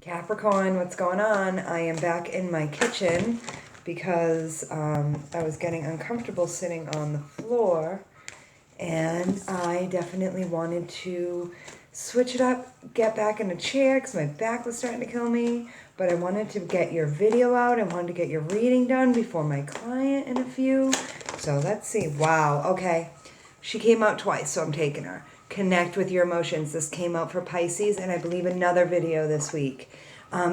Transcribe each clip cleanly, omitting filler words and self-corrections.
Capricorn, what's going on? I am back in my kitchen because I was getting uncomfortable sitting on the floor, and I definitely wanted to switch it up, get back in a chair because my back was starting to kill me, but I wanted to get your video out. I wanted to get your reading done before my client in a few. So let's see. Wow. Okay. She came out twice, so I'm taking her. Connect with your emotions. This came out for Pisces, and I believe another video this week.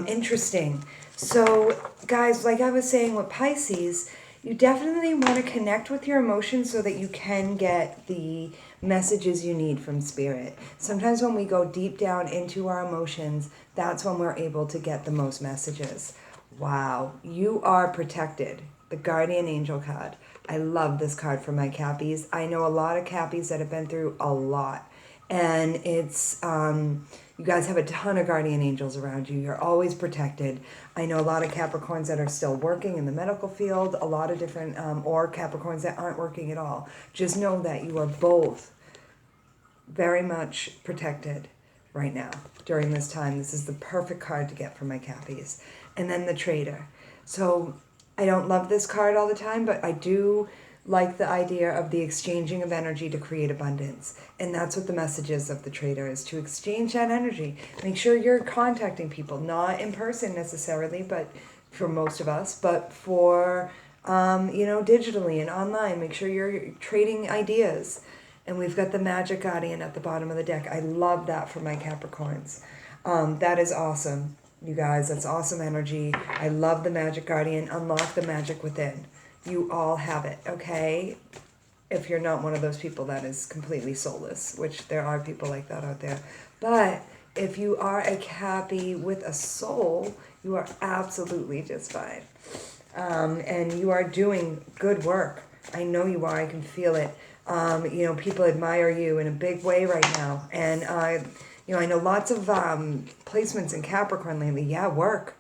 Interesting. So, guys, like I was saying with Pisces, you definitely want to connect with your emotions so that you can get the messages you need from Spirit. Sometimes when we go deep down into our emotions, that's when we're able to get the most messages. Wow, you are protected. The Guardian Angel card. I love this card for my Cappies. I know a lot of Cappies that have been through a lot. And it's, you guys have a ton of guardian angels around you. You're always protected. I know a lot of Capricorns that are still working in the medical field, a lot of different, or Capricorns that aren't working at all. Just know that you are both very much protected right now during this time. This is the perfect card to get for my Cappies. And then the Trader. So I don't love this card all the time, but I do like the idea of the exchanging of energy to create abundance. And that's what the message is of the Trader, is to exchange that energy. Make sure you're contacting people, not in person necessarily, but for most of us, but for, digitally and online. Make sure you're trading ideas. And we've got the Magic Guardian at the bottom of the deck. I love that for my Capricorns. That is awesome, you guys. That's awesome energy. I love the Magic Guardian. Unlock the magic within. You all have it, okay? If you're not one of those people that is completely soulless, which there are people like that out there. But if you are a Cappy with a soul, you are absolutely just fine. And you are doing good work. I know you are. I can feel it. People admire you in a big way right now. And, I know lots of placements in Capricorn lately. Yeah, work.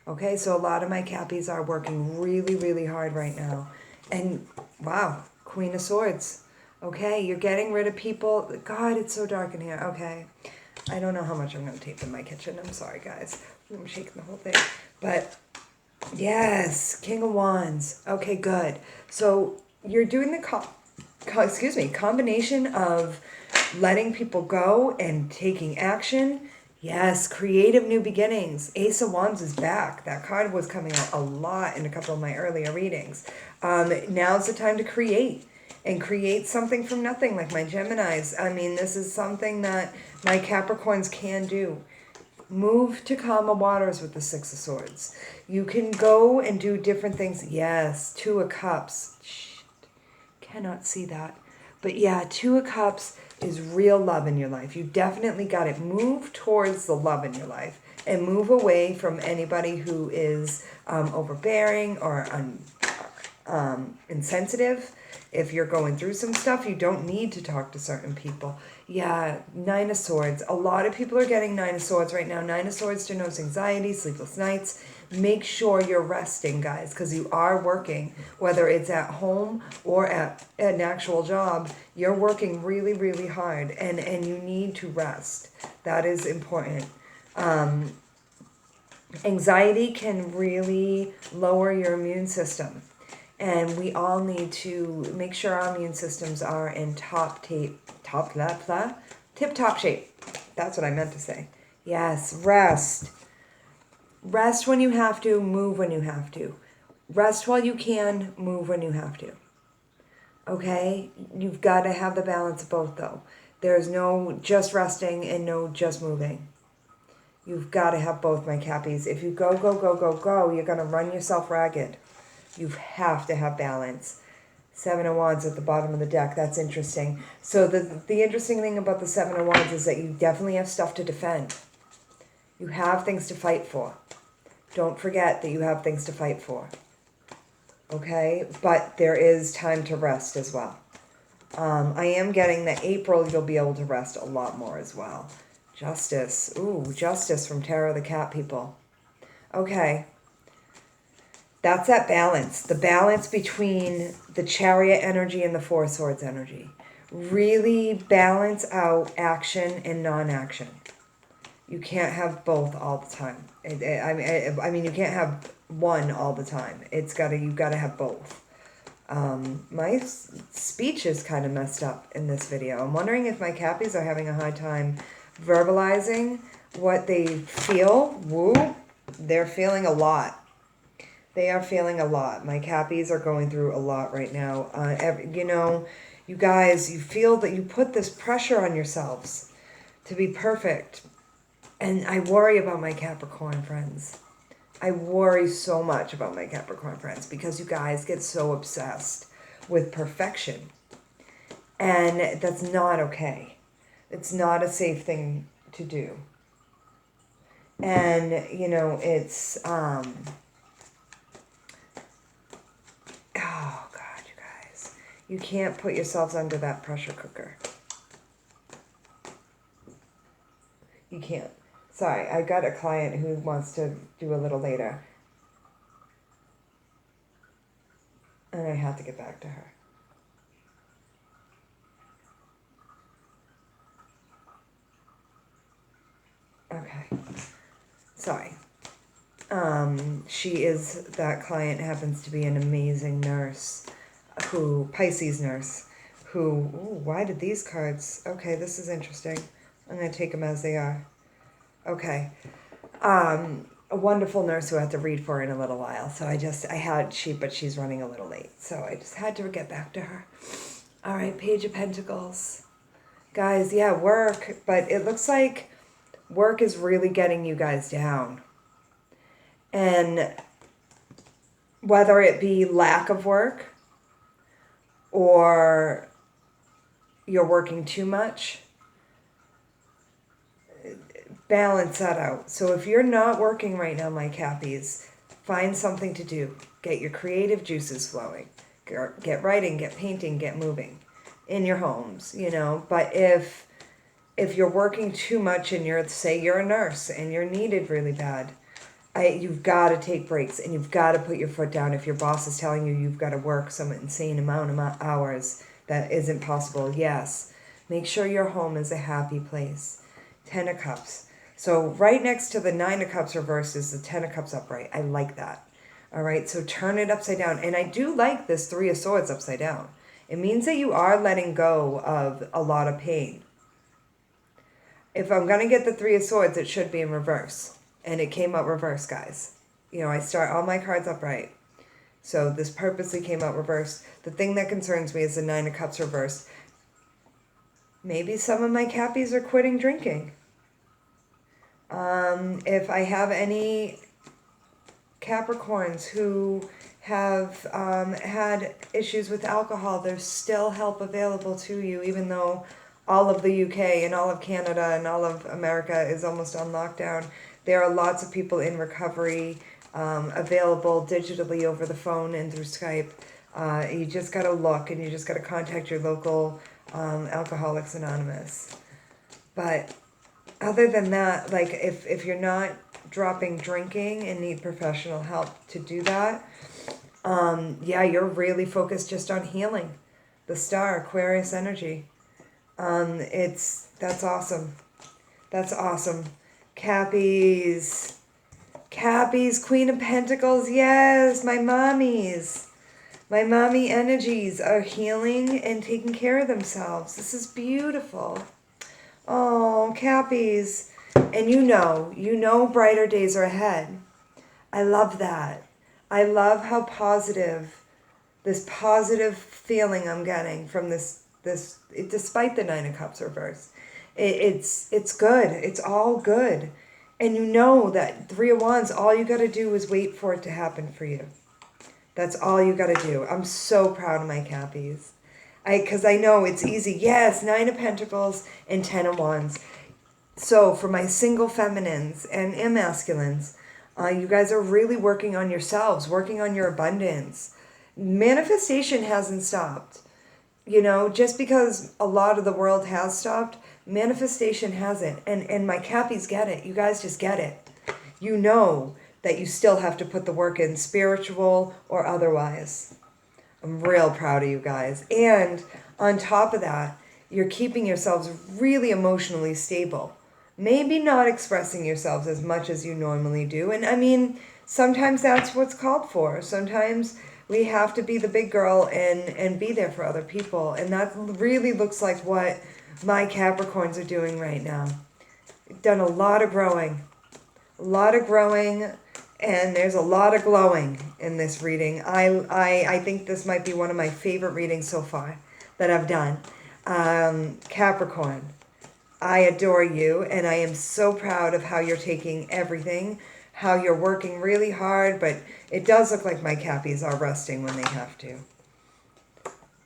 Okay, so a lot of my Cappies are working really, really hard right now. And, wow, Queen of Swords. Okay, you're getting rid of people. God, it's so dark in here. Okay, I don't know how much I'm going to tape in my kitchen. I'm sorry, guys. I'm shaking the whole thing. But, yes, King of Wands. Okay, good. So you're doing the combination of letting people go and taking action. Yes, creative new beginnings. Ace of Wands is back. That card was coming out a lot in a couple of my earlier readings. Now's the time to create and create something from nothing, like my Geminis. I mean, this is something that my Capricorns can do. Move to calmer waters with the Six of Swords. You can go and do different things. Yes, Two of Cups. Shit, cannot see that. But yeah, Two of Cups is real love in your life. You definitely got it. Move towards the love in your life and move away from anybody who is overbearing or insensitive. If you're going through some stuff, you don't need to talk to certain people. Yeah, Nine of Swords. A lot of people are getting Nine of Swords right now. Nine of Swords denotes anxiety, sleepless nights. Make sure you're resting, guys, because you are working, whether it's at home or at an actual job. You're working really, really hard, and you need to rest. That is important. Anxiety can really lower your immune system, and we all need to make sure our immune systems are in tip-top shape. That's what I meant to say. Yes, rest. Rest when you have to, move when you have to. Rest while you can, move when you have to. Okay? You've got to have the balance of both, though. There's no just resting and no just moving. You've got to have both, my Cappies. If you go, you're going to run yourself ragged. You have to have balance. Seven of Wands at the bottom of the deck. That's interesting. So the interesting thing about the Seven of Wands is that you definitely have stuff to defend. You have things to fight for. Don't forget that you have things to fight for. Okay? But there is time to rest as well. I am getting that April you'll be able to rest a lot more as well. Justice. Ooh, Justice from Tarot of the Cat, people. Okay. That's that balance. The balance between the Chariot energy and the Four Swords energy. Really balance out action and non-action. You can't have both all the time. I mean, you can't have one all the time. You've got to have both. My speech is kind of messed up in this video. I'm wondering if my Cappies are having a hard time verbalizing what they feel. Woo! They're feeling a lot. They are feeling a lot. My Cappies are going through a lot right now. You guys, you feel that you put this pressure on yourselves to be perfect. And I worry about my Capricorn friends. I worry so much about my Capricorn friends because you guys get so obsessed with perfection. And that's not okay. It's not a safe thing to do. And, it's, oh God, you guys. You can't put yourselves under that pressure cooker. You can't. Sorry, I got a client who wants to do a little later. And I have to get back to her. Okay. Sorry. That client happens to be an amazing nurse, Pisces nurse, why did these cards, okay, this is interesting. I'm going to take them as they are. Okay. A wonderful nurse who I have to read for in a little while. So but she's running a little late. So I just had to get back to her. All right, Page of Pentacles. Guys, yeah, work. But it looks like work is really getting you guys down. And whether it be lack of work or you're working too much, balance that out. So if you're not working right now, my Cappies, find something to do. Get your creative juices flowing. Get writing, get painting, get moving in your homes, But if you're working too much and say you're a nurse and you're needed really bad, you've got to take breaks and you've got to put your foot down. If your boss is telling you you've got to work some insane amount of hours, that isn't possible. Yes, make sure your home is a happy place. 10 of Cups. So right next to the 9 of Cups reversed is the 10 of Cups upright. I like that. All right, so turn it upside down. And I do like this 3 of Swords upside down. It means that you are letting go of a lot of pain. If I'm going to get the 3 of Swords, it should be in reverse. And it came out reverse, guys. I start all my cards upright. So this purposely came out reversed. The thing that concerns me is the 9 of Cups reversed. Maybe some of my Cappies are quitting drinking. If I have any Capricorns who have had issues with alcohol, there's still help available to you, even though all of the UK and all of Canada and all of America is almost on lockdown. There are lots of people in recovery available digitally over the phone and through Skype. You just got to look and you just got to contact your local Alcoholics Anonymous. But other than that, like if you're not dropping drinking and need professional help to do that, you're really focused just on healing. The star, Aquarius energy. That's awesome. That's awesome. Cappies, Queen of Pentacles, yes, my mommies. My mommy energies are healing and taking care of themselves. This is beautiful. Oh, Cappies. And you know brighter days are ahead. I love that. I love how this positive feeling I'm getting from this despite the 9 of Cups reverse. It's good. It's all good. And you know that 3 of Wands, all you got to do is wait for it to happen for you. That's all you got to do. I'm so proud of my Cappies. Because I know it's easy. Yes, 9 of Pentacles and 10 of Wands. So for my single feminines and masculines, you guys are really working on yourselves, working on your abundance. Manifestation hasn't stopped. Just because a lot of the world has stopped, manifestation hasn't. And my Cappies get it. You guys just get it. You know that you still have to put the work in, spiritual or otherwise. I'm real proud of you guys. And on top of that, you're keeping yourselves really emotionally stable. maybe not expressing yourselves as much as you normally do. And I mean, sometimes that's what's called for. Sometimes we have to be the big girl and be there for other people. And that really looks like what my Capricorns are doing right now. Done a lot of growing. And there's a lot of glowing in this reading. I think this might be one of my favorite readings so far that I've done. Capricorn, I adore you, and I am so proud of how you're taking everything, how you're working really hard, but it does look like my Cappies are resting when they have to.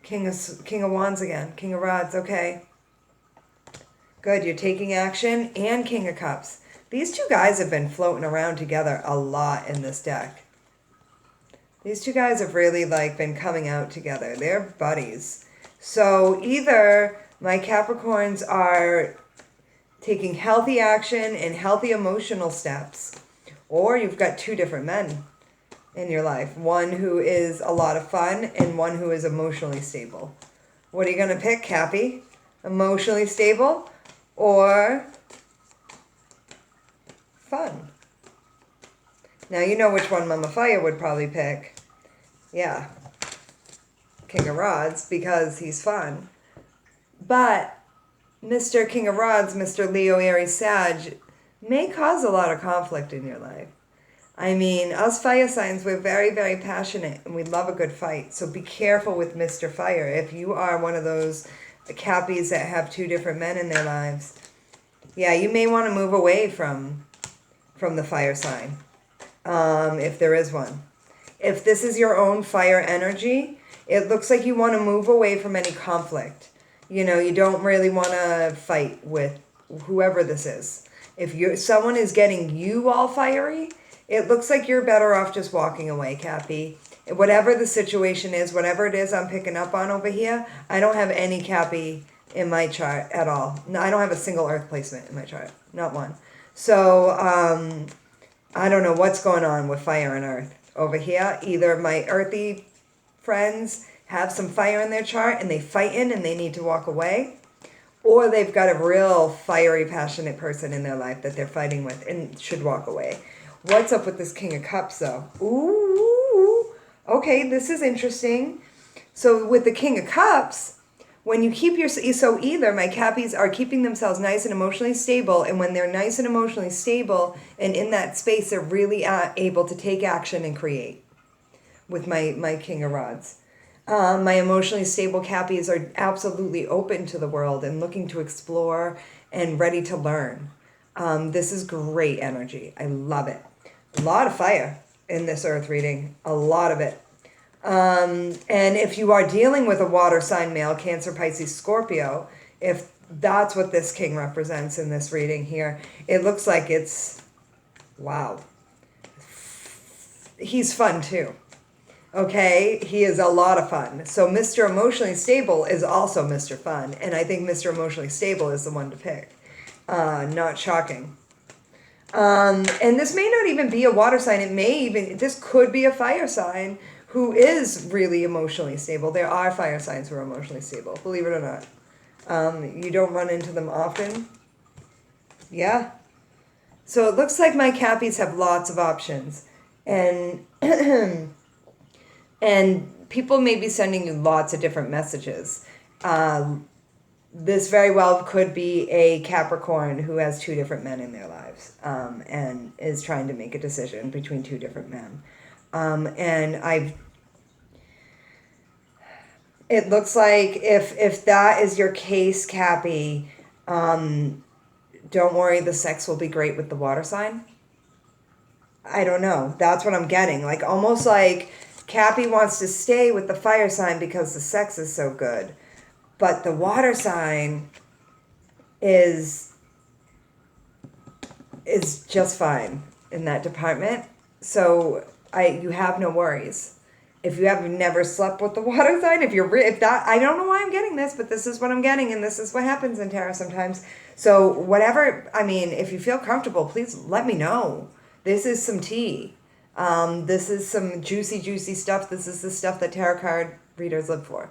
King of Wands again, King of Rods, okay. Good, you're taking action, and King of Cups. These two guys have been floating around together a lot in this deck. These two guys have really been coming out together. They're buddies. So either my Capricorns are taking healthy action and healthy emotional steps, or you've got two different men in your life. One who is a lot of fun and one who is emotionally stable. What are you going to pick, Cappy? Emotionally stable or fun? Now you know which one Mama Fire would probably pick. Yeah. King of Rods, because he's fun. But Mr. King of Rods, Mr. Leo, Aries, Sag, may cause a lot of conflict in your life. I mean, us fire signs, we're very, very passionate and we love a good fight. So be careful with Mr. Fire. If you are one of those Cappies that have two different men in their lives, yeah, you may want to move away from the fire sign, if there is one. If this is your own fire energy, it looks like you want to move away from any conflict. You know, you don't really want to fight with whoever this is. If someone is getting you all fiery, it looks like you're better off just walking away, Cappy. Whatever the situation is, whatever it is I'm picking up on over here, I don't have any Cappy in my chart at all. No, I don't have a single earth placement in my chart. Not one. So, I don't know what's going on with fire and earth over here. Either my earthy friends have some fire in their chart and they fighting and they need to walk away, or they've got a real fiery, passionate person in their life that they're fighting with and should walk away. What's up with this King of Cups, though? Ooh, okay, this is interesting. So with the King of Cups, when you keep so either my Cappies are keeping themselves nice and emotionally stable, and when they're nice and emotionally stable and in that space, they're really able to take action and create with my King of Rods. My emotionally stable Cappies are absolutely open to the world and looking to explore and ready to learn. This is great energy. I love it. A lot of fire in this earth reading. A lot of it. And if you are dealing with a water sign male, Cancer, Pisces, Scorpio, if that's what this king represents in this reading here, it looks like it's, wow. He's fun too. Okay, he is a lot of fun. So Mr. Emotionally Stable is also Mr. Fun, and I think Mr. Emotionally Stable is the one to pick. Not shocking. And this may not even be a water sign. This could be a fire sign who is really emotionally stable. There are fire signs who are emotionally stable, believe it or not. You don't run into them often. Yeah. So it looks like my Cappies have lots of options. And and people may be sending you lots of different messages. This very well could be a Capricorn who has two different men in their lives, and is trying to make a decision between two different men. It looks like if that is your case, Cappy, don't worry, the sex will be great with the water sign. I don't know. That's what I'm getting. Almost like Cappy wants to stay with the fire sign because the sex is so good. But the water sign is just fine in that department. So you have no worries. If you have never slept with the water sign, I don't know why I'm getting this, but this is what I'm getting, and this is what happens in tarot sometimes. So whatever, if you feel comfortable, please let me know. This is some tea. This is some juicy, juicy stuff. This is the stuff that tarot card readers live for.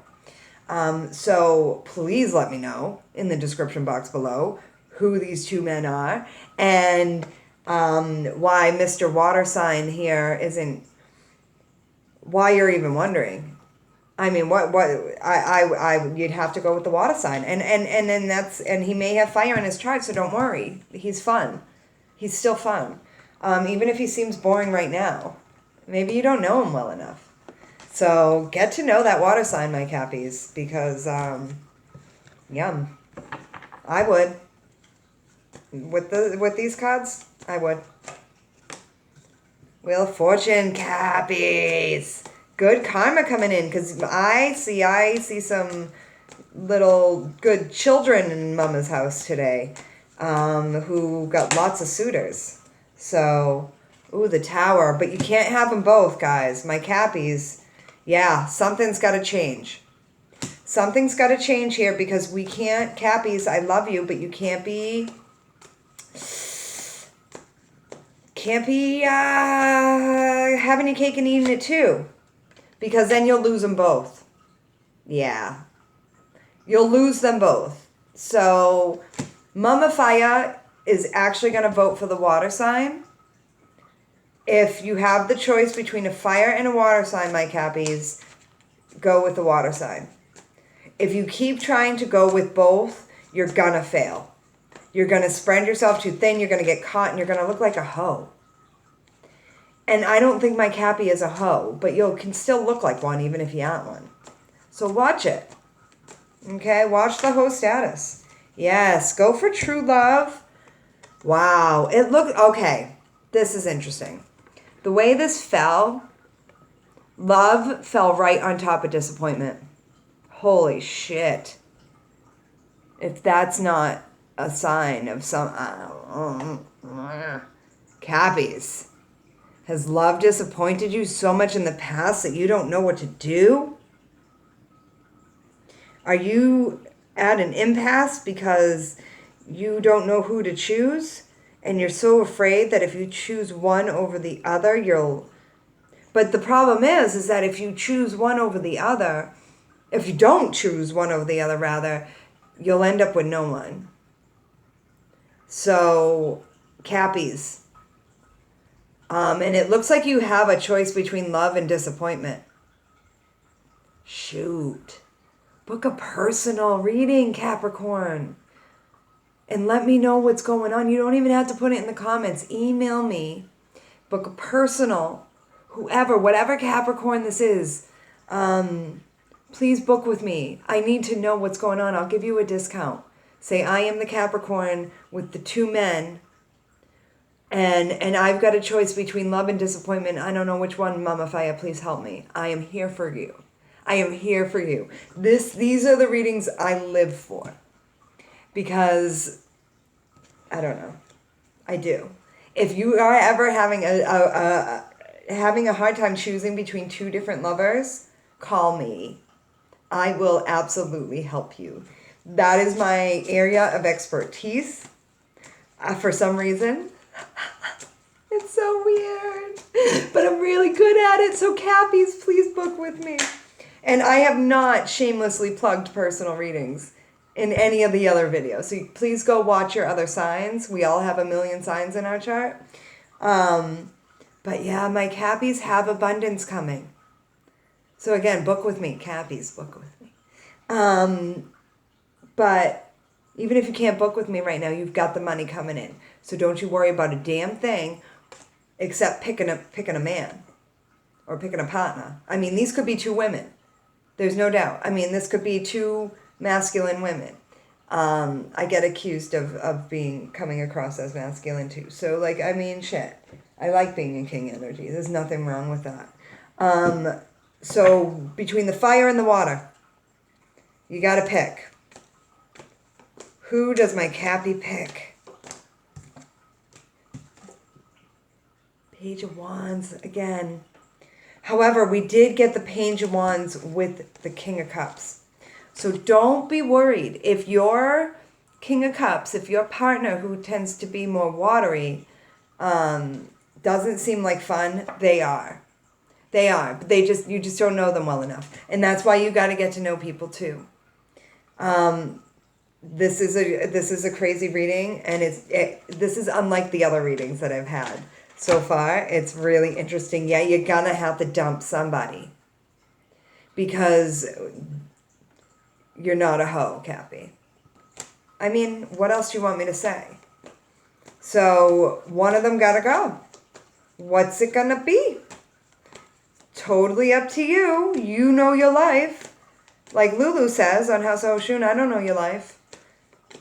So please let me know in the description box below who these two men are, and why Mr. Water Sign here isn't, why you're even wondering. I mean, you'd have to go with the water sign, and then and he may have fire in his chart, so don't worry. He's fun. He's still fun, even if he seems boring right now. Maybe you don't know him well enough. So get to know that water sign, my Cappies, because yum, I would with these cards. I would. Wheel of Fortune, Cappies. Good karma coming in, because I see some little good children in Mama's house today, who got lots of suitors. So, ooh, the Tower. But you can't have them both, guys. My Cappies, yeah, something's got to change. Something's got to change here, because we can't, Cappies, I love you, but you can't be having your cake and eating it too. Because then you'll lose them both. Yeah. You'll lose them both. So, Mama Fire is actually going to vote for the water sign. If you have the choice between a fire and a water sign, my Cappies, go with the water sign. If you keep trying to go with both, you're going to fail. You're going to spread yourself too thin. You're going to get caught and you're going to look like a hoe. And I don't think my Cappy is a hoe, but you can still look like one even if you aren't one. So watch it. Okay, watch the hoe status. Yes, go for true love. Wow, it looked, okay, this is interesting. The way this fell, love fell right on top of disappointment. Holy shit. If that's not a sign of some, Cappies. Has love disappointed you so much in the past that you don't know what to do? Are you at an impasse because you don't know who to choose? And you're so afraid that if you choose one over the other, you'll... But the problem is that if you choose one over the other, if you don't choose one over the other, rather, you'll end up with no one. So, Cappies. And it looks like you have a choice between love and disappointment. Shoot. Book a personal reading, Capricorn. And let me know what's going on. You don't even have to put it in the comments. Email me. Book a personal. Whoever, whatever Capricorn this is, please book with me. I need to know what's going on. I'll give you a discount. Say, I am the Capricorn with the two men. And I've got a choice between love and disappointment. I don't know which one, Mama Faya. Please help me. I am here for you. I am here for you. These are the readings I live for. Because, I don't know. I do. If you are ever having having a hard time choosing between two different lovers, call me. I will absolutely help you. That is my area of expertise. For some reason. It's so weird, but I'm really good at it, so Cappies, please book with me. And I have not shamelessly plugged personal readings in any of the other videos, so please go watch your other signs. We all have a million signs in our chart. But yeah, my Cappies have abundance coming. So again, book with me, Cappies, book with me. But even if you can't book with me right now, you've got the money coming in. So don't you worry about a damn thing except picking a man or picking a partner. I mean, these could be two women. There's no doubt. I mean, this could be two masculine women. I get accused of coming across as masculine too. So, like, I mean, shit. I like being in king energy. There's nothing wrong with that. So between the fire and the water, you got to pick. Who does my Cappy pick? Page of Wands again. However, we did get the Page of Wands with the King of Cups. So don't be worried. If your King of Cups, if your partner who tends to be more watery, doesn't seem like fun, they are. They are. But you just don't know them well enough. And that's why you got to get to know people too. this is a crazy reading, and this is unlike the other readings that I've had so far. It's really interesting. Yeah, you're gonna have to dump somebody because you're not a hoe, Cappy. I mean, what else do you want me to say? So one of them gotta go. What's it gonna be? Totally up to you. You know your life. Like Lulu says on House of Oshun, I don't know your life.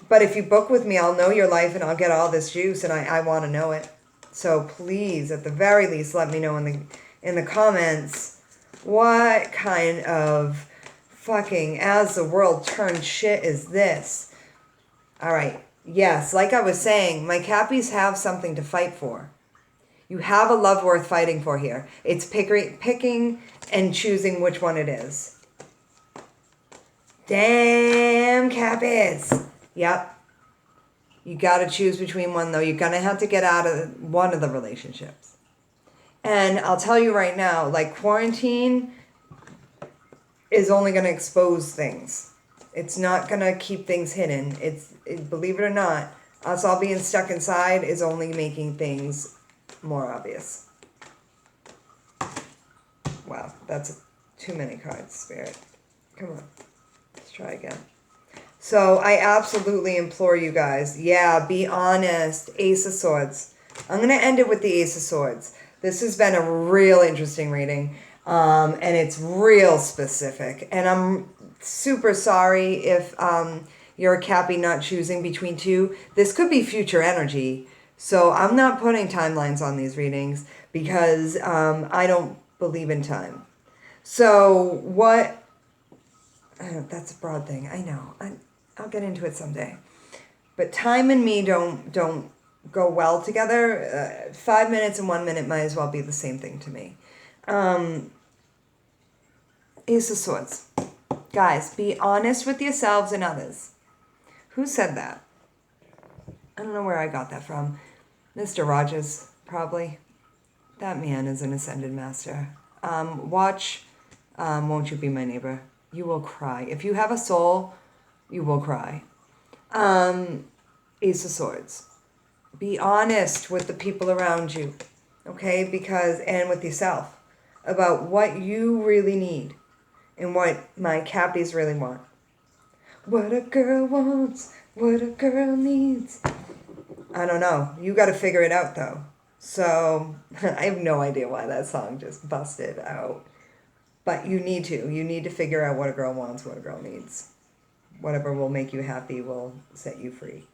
But if you book with me, I'll know your life and I'll get all this juice, and I want to know it. So please, at the very least, let me know in the comments what kind of fucking as the world turns shit is this. All right. Yes, like I was saying, my Cappies have something to fight for. You have a love worth fighting for here. It's picking and choosing which one it is. Damn, Cappies. Yep. You got to choose between one, though. You're going to have to get out of one of the relationships. And I'll tell you right now, like, quarantine is only going to expose things. It's not going to keep things hidden. Believe it or not, us all being stuck inside is only making things more obvious. Wow, that's too many cards, Spirit. Come on. Let's try again. So I absolutely implore you guys, yeah, be honest. Ace of Swords. I'm going to end it with the Ace of Swords. This has been a real interesting reading, and it's real specific. And I'm super sorry if you're a Cappy not choosing between two. This could be future energy. So I'm not putting timelines on these readings because I don't believe in time. So what... that's a broad thing. I know. I'll get into it someday. But time and me don't go well together. 5 minutes and 1 minute might as well be the same thing to me. Ace of Swords. Guys, be honest with yourselves and others. Who said that? I don't know where I got that from. Mr. Rogers, probably. That man is an ascended master. Watch Won't You Be My Neighbor. You will cry. If you have a soul, you will cry. Ace of Swords. Be honest with the people around you, okay? And with yourself, about what you really need and what my Cappies really want. What a girl wants, what a girl needs. I don't know. You got to figure it out, though. So I have no idea why that song just busted out. But you need to. You need to figure out what a girl wants, what a girl needs. Whatever will make you happy will set you free.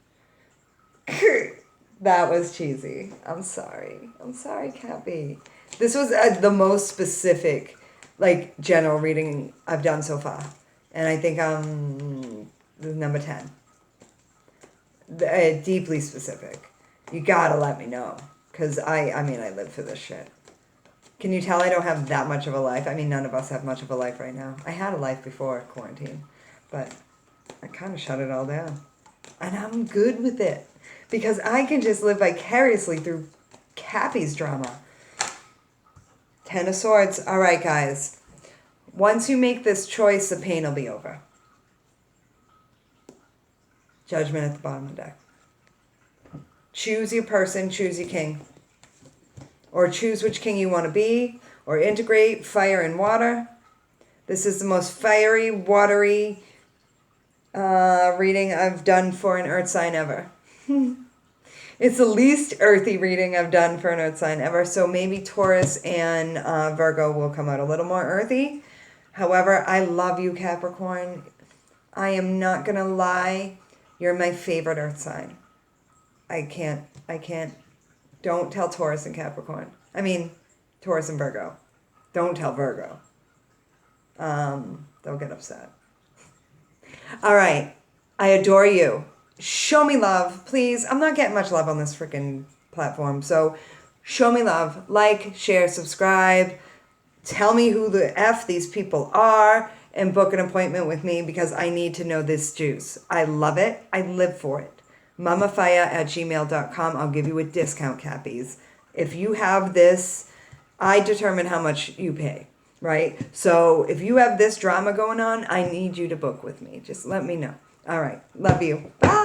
That was cheesy. I'm sorry. I'm sorry, Cappy. This was the most specific, like, general reading I've done so far. And I think this is number 10. Deeply specific. You gotta let me know. Because I mean, I live for this shit. Can you tell I don't have that much of a life? I mean, none of us have much of a life right now. I had a life before quarantine, but I kind of shut it all down. And I'm good with it because I can just live vicariously through Cappy's drama. 10 of Swords. All right, guys. Once you make this choice, the pain will be over. Judgment at the bottom of the deck. Choose your person, choose your king. Or choose which king you want to be, or integrate fire and water. This is the most fiery, watery reading I've done for an earth sign ever. It's the least earthy reading I've done for an earth sign ever, so maybe Taurus and Virgo will come out a little more earthy. However, I love you, Capricorn. I am not going to lie. You're my favorite earth sign. I can't. Don't tell Taurus and Capricorn. I mean, Taurus and Virgo. Don't tell Virgo. They'll get upset. All right. I adore you. Show me love, please. I'm not getting much love on this freaking platform. So show me love. Like, share, subscribe. Tell me who the F these people are. And book an appointment with me because I need to know this juice. I love it. I live for it. mamafaya@gmail.com. I'll give you a discount, Cappies. If you have this, I determine how much you pay, right? So if you have this drama going on, I need you to book with me. Just let me know. All right. Love you. Bye.